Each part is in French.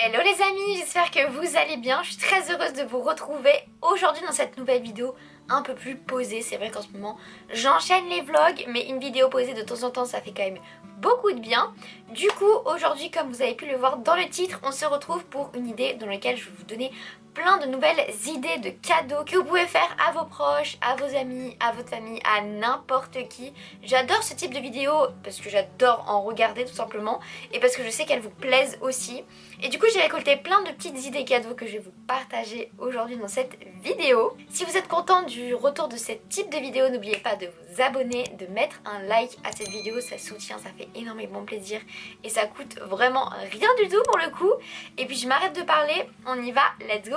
Hello les amis, j'espère que vous allez bien. Je suis très heureuse de vous retrouver aujourd'hui dans cette nouvelle vidéo un peu plus posée. C'est vrai qu'en ce moment j'enchaîne les vlogs, mais une vidéo posée de temps en temps ça fait quand même beaucoup de bien. Du coup aujourd'hui, comme vous avez pu le voir dans le titre, on se retrouve pour une idée dans laquelle je vais vous donner plein de nouvelles idées de cadeaux que vous pouvez faire à vos proches, à vos amis, à votre famille, à n'importe qui. J'adore ce type de vidéo parce que j'adore en regarder tout simplement et parce que je sais qu'elles vous plaisent aussi. Et du coup j'ai récolté plein de petites idées cadeaux que je vais vous partager aujourd'hui dans cette vidéo. Si vous êtes content du retour de ce type de vidéo, n'oubliez pas de vous abonner, de mettre un like à cette vidéo, ça soutient, ça fait énormément plaisir et ça coûte vraiment rien du tout pour le coup. Et puis je m'arrête de parler, on y va, let's go,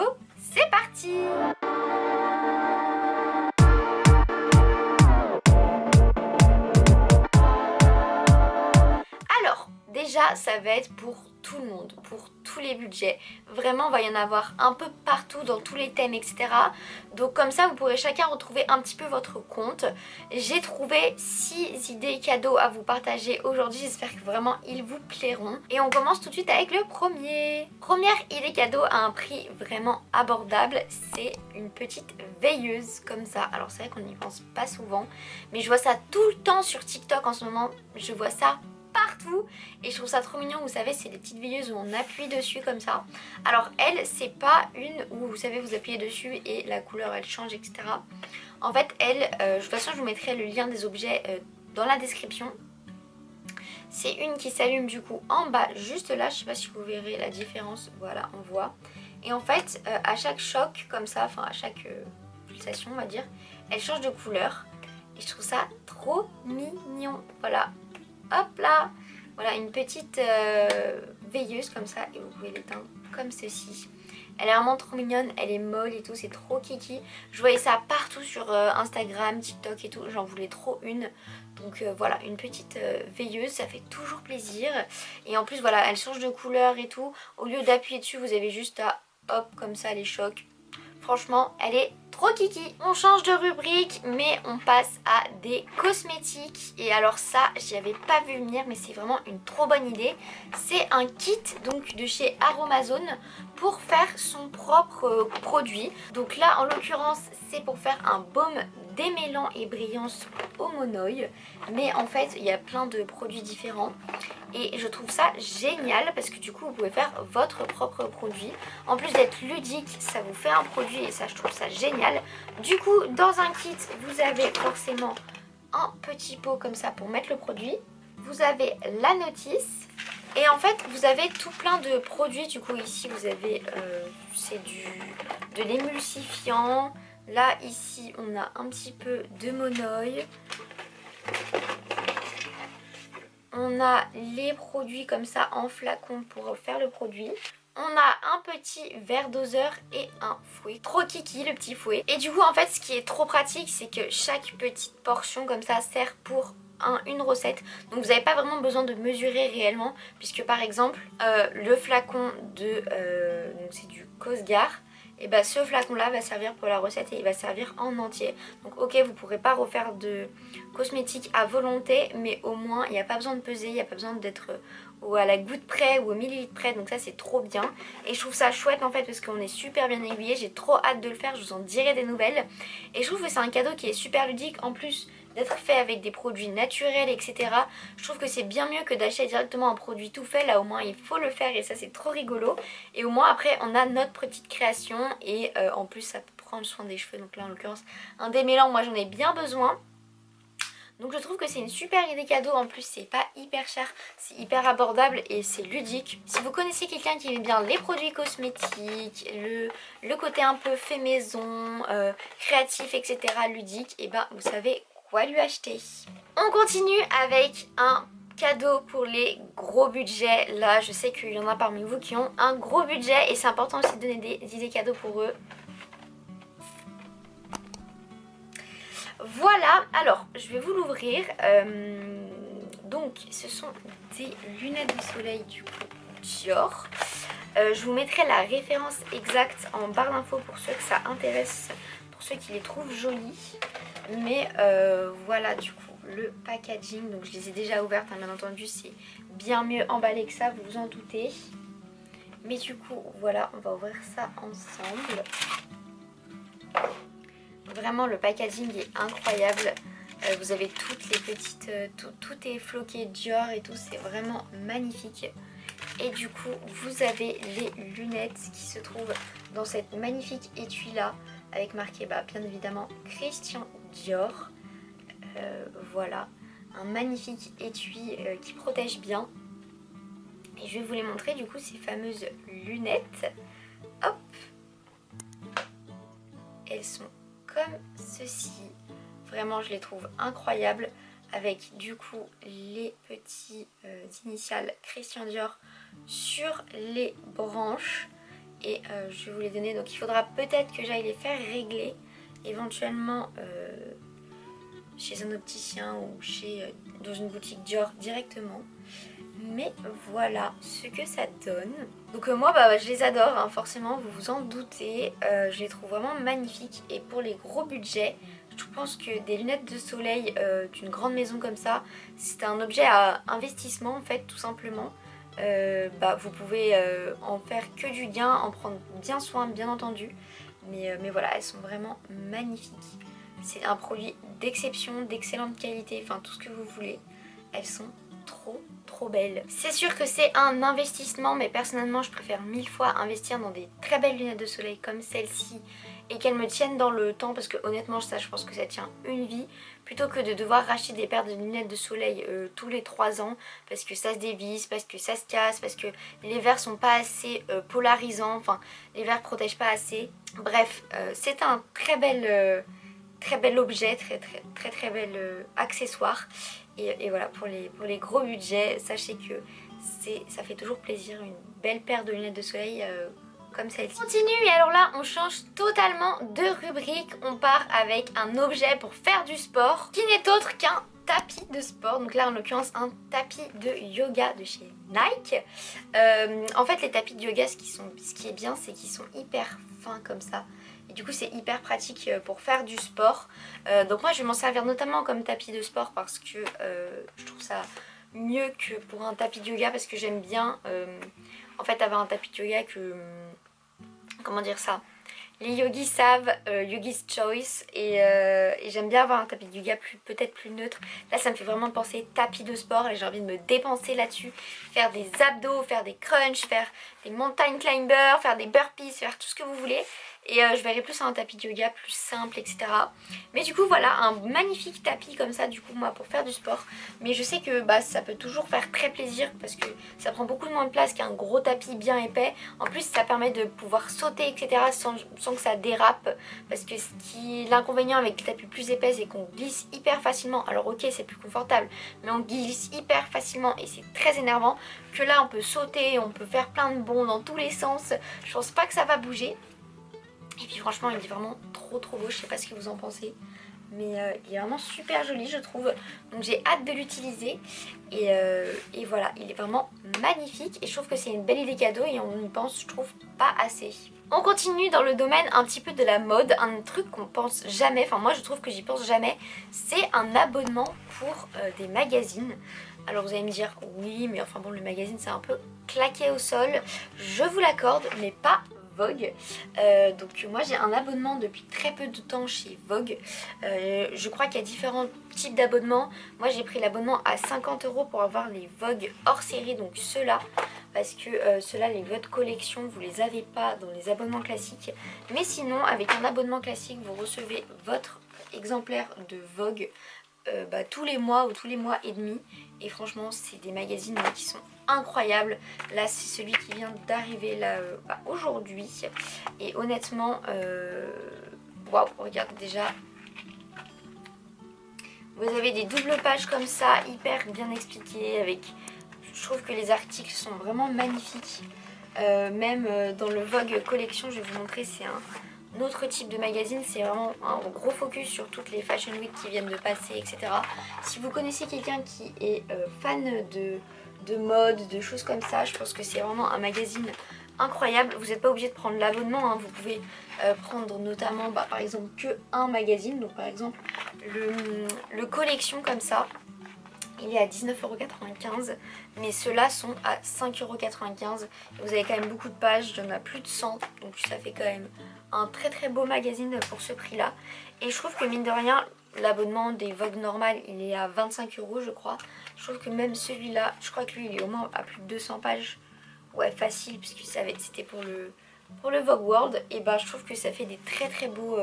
c'est parti! Alors, déjà ça va être pour tout le monde, pour tous les budgets. Vraiment, il va y en avoir un peu partout dans tous les thèmes, etc. Donc comme ça, vous pourrez chacun retrouver un petit peu votre compte. J'ai trouvé 6 idées cadeaux à vous partager aujourd'hui. J'espère que vraiment ils vous plairont. Et on commence tout de suite avec le premier. Première idée cadeau à un prix vraiment abordable, c'est une petite veilleuse comme ça. Alors c'est vrai qu'on n'y pense pas souvent, mais je vois ça tout le temps sur TikTok en ce moment. Je vois ça partout et je trouve ça trop mignon. Vous savez, c'est des petites veilleuses où on appuie dessus comme ça. Alors elle, c'est pas une où vous savez vous appuyez dessus et la couleur elle change, etc. En fait elle, de toute façon je vous mettrai le lien des objets dans la description. C'est une qui s'allume du coup en bas juste là, je sais pas si vous verrez la différence, voilà on voit. Et en fait à chaque choc comme ça, enfin à chaque pulsation on va dire, elle change de couleur et je trouve ça trop mignon. Voilà, hop là, voilà une petite veilleuse comme ça et vous pouvez l'éteindre comme ceci. Elle est vraiment trop mignonne, elle est molle et tout, c'est trop kiki. Je voyais ça partout sur Instagram, TikTok et tout, j'en voulais trop une. Donc voilà, une petite veilleuse, ça fait toujours plaisir. Et en plus voilà, elle change de couleur et tout. Au lieu d'appuyer dessus, vous avez juste à hop comme ça les chocs. Franchement, elle est trop kiki. On change de rubrique, mais on passe à des cosmétiques. Et alors ça, j'y avais pas vu venir, mais c'est vraiment une trop bonne idée. C'est un kit donc de chez Aromazone pour faire son propre produit. Donc là, en l'occurrence, c'est pour faire un baume démêlant et brillance au monoï. Mais en fait, il y a plein de produits différents. Et je trouve ça génial parce que du coup vous pouvez faire votre propre produit. En plus d'être ludique, ça vous fait un produit et ça je trouve ça génial. Du coup dans un kit vous avez forcément un petit pot comme ça pour mettre le produit. Vous avez la notice et en fait vous avez tout plein de produits. Du coup ici vous avez c'est de l'émulsifiant. Là ici on a un petit peu de monoï. On a les produits comme ça en flacon pour faire le produit. On a un petit verre doseur et un fouet. Trop kiki le petit fouet. Et du coup en fait ce qui est trop pratique c'est que chaque petite portion comme ça sert pour une recette. Donc vous n'avez pas vraiment besoin de mesurer réellement. Puisque par exemple le flacon de donc c'est du Cosgar. Et bah ce flacon là va servir pour la recette et il va servir en entier. Donc ok, vous ne pourrez pas refaire de cosmétiques à volonté, mais au moins il n'y a pas besoin de peser, il n'y a pas besoin d'être à la goutte près ou au millilitre près. Donc ça c'est trop bien et je trouve ça chouette en fait parce qu'on est super bien aiguillé. J'ai trop hâte de le faire, je vous en dirai des nouvelles. Et je trouve que c'est un cadeau qui est super ludique en plus d'être fait avec des produits naturels, etc. Je trouve que c'est bien mieux que d'acheter directement un produit tout fait. Là au moins il faut le faire et ça c'est trop rigolo. Et au moins après on a notre petite création et en plus ça peut prendre soin des cheveux. Donc là en l'occurrence un démêlant, moi j'en ai bien besoin. Donc je trouve que c'est une super idée cadeau, en plus c'est pas hyper cher, c'est hyper abordable et c'est ludique. Si vous connaissez quelqu'un qui aime bien les produits cosmétiques, le côté un peu fait maison, créatif, etc., ludique, et ben vous savez quoi lui acheter. On continue avec un cadeau pour les gros budgets. Là je sais qu'il y en a parmi vous qui ont un gros budget et c'est important aussi de donner des idées cadeaux pour eux. Voilà, alors je vais vous l'ouvrir. Donc ce sont des lunettes de soleil du coup Dior. Je vous mettrai la référence exacte en barre d'infos pour ceux que ça intéresse, pour ceux qui les trouvent jolies. Mais voilà du coup le packaging. Donc je les ai déjà ouvertes, hein, bien entendu c'est bien mieux emballé que ça, vous vous en doutez. Mais du coup voilà, on va ouvrir ça ensemble. Vraiment le packaging est incroyable. Vous avez toutes les petites... tout est floqué Dior et tout, c'est vraiment magnifique. Et du coup vous avez les lunettes qui se trouvent dans cette magnifique étui là, avec marqué bien évidemment Christian Dior. Voilà, un magnifique étui qui protège bien. Et je vais vous les montrer du coup ces fameuses lunettes. Hop, elles sont comme ceci. Vraiment je les trouve incroyables, avec du coup les petits initiales Christian Dior sur les branches. Et je vais vous les donner, donc il faudra peut-être que j'aille les faire régler éventuellement chez un opticien ou dans une boutique Dior directement. Mais voilà ce que ça donne. Donc moi je les adore, hein, forcément vous vous en doutez. Je les trouve vraiment magnifiques. Et pour les gros budgets, je pense que des lunettes de soleil d'une grande maison comme ça, c'est un objet à investissement en fait, tout simplement. Vous pouvez en faire que du gain, en prendre bien soin bien entendu. Mais voilà, elles sont vraiment magnifiques. C'est un produit d'exception, d'excellente qualité, enfin tout ce que vous voulez. Elles sont trop belles. C'est sûr que c'est un investissement, mais personnellement je préfère 1000 fois investir dans des très belles lunettes de soleil comme celle-ci et qu'elles me tiennent dans le temps, parce que honnêtement ça je pense que ça tient une vie, plutôt que de devoir racheter des paires de lunettes de soleil tous les 3 ans parce que ça se dévisse, parce que ça se casse, parce que les verres sont pas assez polarisants, enfin les verres protègent pas assez. Bref, c'est un très bel objet, très bel accessoire. Et voilà, pour les gros budgets, sachez que ça fait toujours plaisir, une belle paire de lunettes de soleil comme celle-ci. On continue, et alors là on change totalement de rubrique. On part avec un objet pour faire du sport qui n'est autre qu'un tapis de sport. Donc là en l'occurrence un tapis de yoga de chez Nike. En fait les tapis de yoga, ce qui est bien, c'est qu'ils sont hyper fins comme ça. Et du coup c'est hyper pratique pour faire du sport. Donc moi je vais m'en servir notamment comme tapis de sport parce que je trouve ça mieux que pour un tapis de yoga, parce que j'aime bien en fait avoir un tapis de yoga que... comment dire ça, les yogis savent, yogis choice, et j'aime bien avoir un tapis de yoga peut-être plus neutre. Là ça me fait vraiment penser tapis de sport et j'ai envie de me dépenser là-dessus, faire des abdos, faire des crunchs, faire des mountain climbers, faire des burpees, faire tout ce que vous voulez. Et je verrai plus un tapis de yoga plus simple, etc. Mais du coup voilà, un magnifique tapis comme ça du coup moi pour faire du sport. Mais je sais que ça peut toujours faire très plaisir parce que ça prend beaucoup moins de place qu'un gros tapis bien épais. En plus ça permet de pouvoir sauter, etc. sans que ça dérape. Parce que l'inconvénient avec les tapis plus épais, c'est qu'on glisse hyper facilement. Alors ok c'est plus confortable, mais on glisse hyper facilement et c'est très énervant. Que là on peut sauter, on peut faire plein de bonds dans tous les sens. Je pense pas que ça va bouger. Et puis franchement il est vraiment trop beau, je sais pas ce que vous en pensez. Mais il est vraiment super joli je trouve. Donc j'ai hâte de l'utiliser. Et voilà, il est vraiment magnifique. Et je trouve que c'est une belle idée cadeau et on n'y pense je trouve pas assez. On continue dans le domaine un petit peu de la mode. Un truc qu'on pense jamais, enfin moi je trouve que j'y pense jamais. C'est un abonnement pour des magazines. Alors vous allez me dire oui mais enfin bon le magazine c'est un peu claqué au sol. Je vous l'accorde mais pas Vogue. Donc moi j'ai un abonnement depuis très peu de temps chez Vogue. Je crois qu'il y a différents types d'abonnements. Moi j'ai pris l'abonnement à 50 € pour avoir les Vogue hors série, donc ceux-là. Parce que ceux-là, les Vogue collection, vous les avez pas dans les abonnements classiques. Mais sinon avec un abonnement classique vous recevez votre exemplaire de Vogue tous les mois ou tous les mois et demi. Et franchement c'est des magazines qui sont incroyables. Là c'est celui qui vient d'arriver là aujourd'hui. Et honnêtement waouh, regardez déjà. Vous avez des doubles pages comme ça, hyper bien expliquées avec... Je trouve que les articles sont vraiment magnifiques. Même dans le Vogue collection, je vais vous montrer, c'est un autre type de magazine, c'est vraiment un gros focus sur toutes les Fashion Week qui viennent de passer, etc. Si vous connaissez quelqu'un qui est fan de mode, de choses comme ça, je pense que c'est vraiment un magazine incroyable. Vous n'êtes pas obligé de prendre l'abonnement, hein. Vous pouvez prendre notamment par exemple que un magazine, donc par exemple le collection comme ça. il est à 19,95 €, mais ceux-là sont à 5,95 €. Vous avez quand même beaucoup de pages, il y en a plus de 100, donc ça fait quand même un très très beau magazine pour ce prix-là. Et je trouve que mine de rien, l'abonnement des Vogue normal, il est à 25 € je crois. Je trouve que même celui-là, je crois que lui, il est au moins à plus de 200 pages. Ouais, facile, puisque c'était pour le Vogue World. Et bah je trouve que ça fait des très très beaux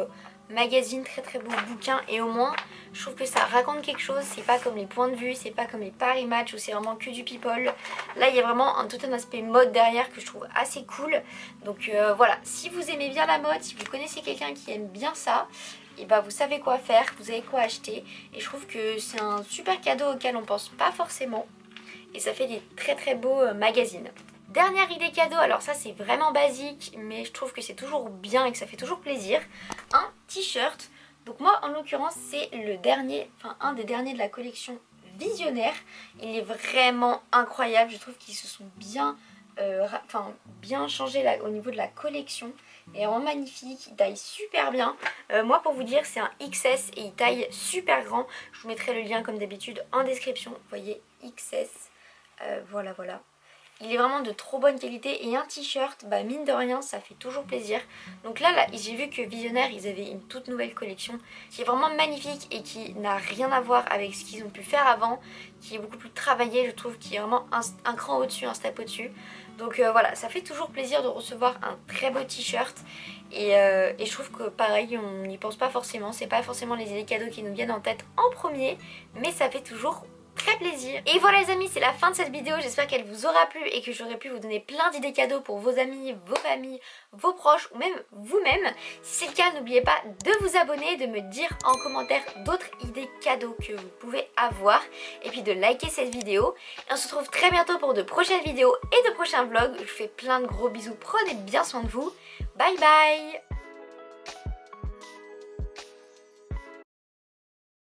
magazines, très très beaux bouquins. Et au moins, je trouve que ça raconte quelque chose. C'est pas comme les points de vue, c'est pas comme les Paris Match où c'est vraiment que du people. Là, il y a vraiment tout un aspect mode derrière que je trouve assez cool. Donc voilà, si vous aimez bien la mode, si vous connaissez quelqu'un qui aime bien ça, et bah vous savez quoi faire, vous savez quoi acheter. Et je trouve que c'est un super cadeau auquel on pense pas forcément. Et ça fait des très très beaux magazines. Dernière idée cadeau, alors ça c'est vraiment basique, mais je trouve que c'est toujours bien et que ça fait toujours plaisir. Un t-shirt. Donc moi en l'occurrence c'est le dernier, enfin un des derniers de la collection Visionnaire. Il est vraiment incroyable, je trouve qu'ils se sont bien, bien changés là, au niveau de la collection. Il est vraiment magnifique, il taille super bien. Moi pour vous dire c'est un XS et il taille super grand. Je vous mettrai le lien comme d'habitude en description. Vous voyez XS, voilà. Il est vraiment de trop bonne qualité et un t-shirt, bah mine de rien, ça fait toujours plaisir. Donc là j'ai vu que Visionnaire, ils avaient une toute nouvelle collection qui est vraiment magnifique et qui n'a rien à voir avec ce qu'ils ont pu faire avant, qui est beaucoup plus travaillé, je trouve, qui est vraiment un cran au-dessus, un step au-dessus. Donc voilà, ça fait toujours plaisir de recevoir un très beau t-shirt et je trouve que pareil, on n'y pense pas forcément, c'est pas forcément les idées cadeaux qui nous viennent en tête en premier, mais ça fait toujours très plaisir. Et voilà les amis, c'est la fin de cette vidéo, j'espère qu'elle vous aura plu et que j'aurai pu vous donner plein d'idées cadeaux pour vos amis, vos familles, vos proches ou même vous-même. Si c'est le cas, n'oubliez pas de vous abonner, de me dire en commentaire d'autres idées cadeaux que vous pouvez avoir et puis de liker cette vidéo. Et on se retrouve très bientôt pour de prochaines vidéos et de prochains vlogs. Je vous fais plein de gros bisous, prenez bien soin de vous. Bye bye.